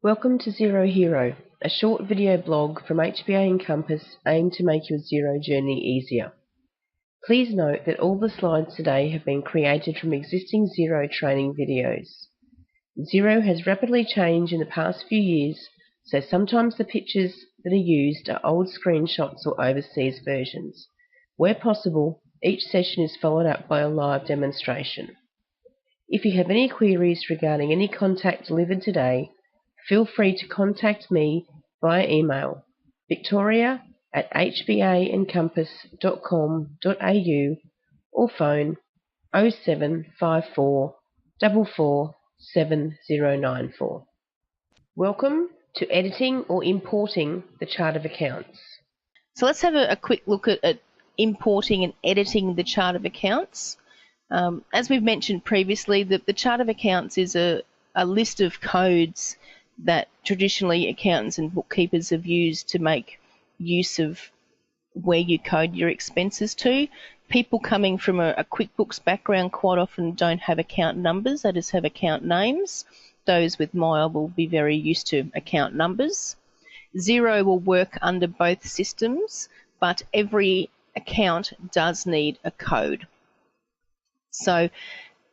Welcome to Xero Hero, a short video blog from HBA Encompass aimed to make your Xero journey easier. Please note that all the slides today have been created from existing Xero training videos. Xero has rapidly changed in the past few years, so sometimes the pictures that are used are old screenshots or overseas versions. Where possible, each session is followed up by a live demonstration. If you have any queries regarding any content delivered today, feel free to contact me via email, victoria@hbaencompass.com.au or phone 0754 44 7094. Welcome to editing or importing the chart of accounts. So let's have a quick look at importing and editing the chart of accounts. As we've mentioned previously, the chart of accounts is a list of codes that traditionally accountants and bookkeepers have used to make use of where you code your expenses to. People coming from a QuickBooks background quite often don't have account numbers, they just have account names. Those with Maya will be very used to account numbers. Xero will work under both systems, but every account does need a code. So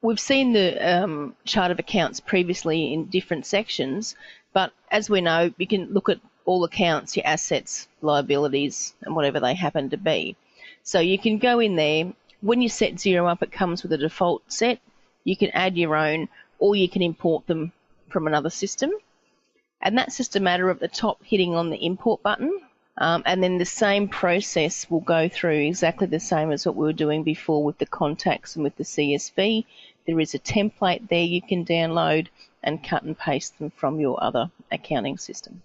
we've seen the chart of accounts previously in different sections, but as we know, you can look at all accounts, your assets, liabilities, and whatever they happen to be. So you can go in there. When you set Xero up, it comes with a default set. You can add your own, or you can import them from another system. And that's just a matter of the top hitting on the import button. And then the same process will go through exactly the same as what we were doing before with the contacts and with the CSV. There is a template there you can download and cut and paste them from your other accounting system.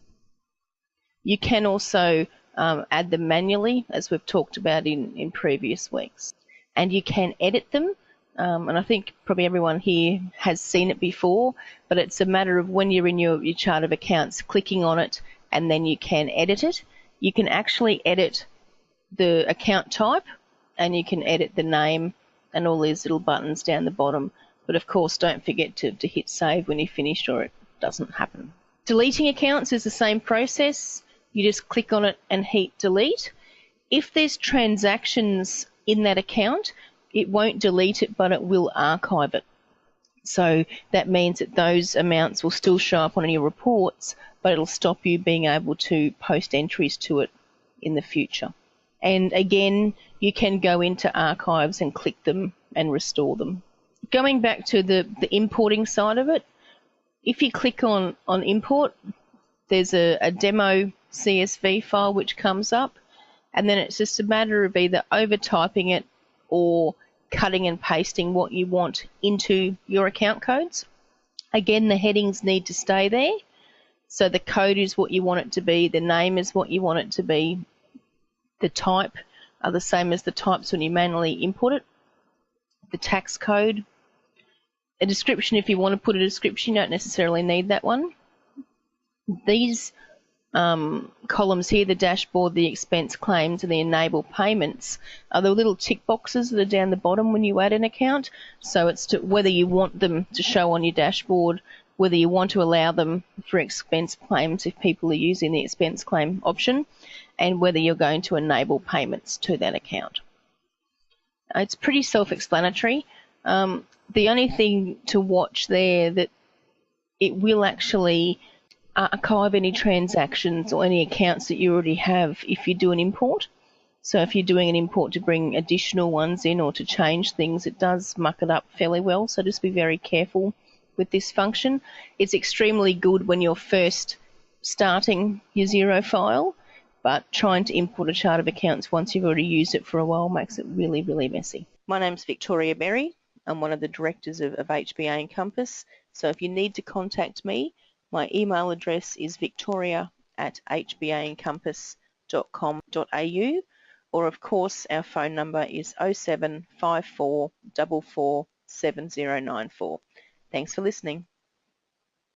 You can also add them manually, as we've talked about in previous weeks. And you can edit them. And I think probably everyone here has seen it before, but it's a matter of when you're in your chart of accounts, clicking on it, and then you can edit it. You can actually edit the account type, and you can edit the name and all these little buttons down the bottom. But of course, don't forget to hit save when you're finished, or it doesn't happen. Deleting accounts is the same process. You just click on it and hit delete. If there's transactions in that account, it won't delete it, but it will archive it. So that means that those amounts will still show up on your reports, but it'll stop you being able to post entries to it in the future. And again, you can go into archives and click them and restore them. Going back to the importing side of it, if you click on import, there's a demo CSV file which comes up, and then it's just a matter of either over-typing it or cutting and pasting what you want into your account codes. Again, the headings need to stay there. So the code is what you want it to be, the name is what you want it to be, the type are the same as the types when you manually import it, the tax code, a description if you want to put a description, you don't necessarily need that one. These columns here, the dashboard, the expense claims, and the enable payments, are the little tick boxes that are down the bottom when you add an account. So it's to whether you want them to show on your dashboard, whether you want to allow them for expense claims if people are using the expense claim option, and whether you're going to enable payments to that account. It's pretty self-explanatory. The only thing to watch there that it will actually archive any transactions or any accounts that you already have if you do an import. So if you're doing an import to bring additional ones in or to change things, it does muck it up fairly well. So just be very careful with this function. It's extremely good when you're first starting your Xero file, but trying to import a chart of accounts once you've already used it for a while makes it really, really messy. My name's Victoria Berry. I'm one of the directors of HBA Encompass. So if you need to contact me, my email address is victoria@hbaencompass.com.au, or of course our phone number is 0754 44 7094. Thanks for listening.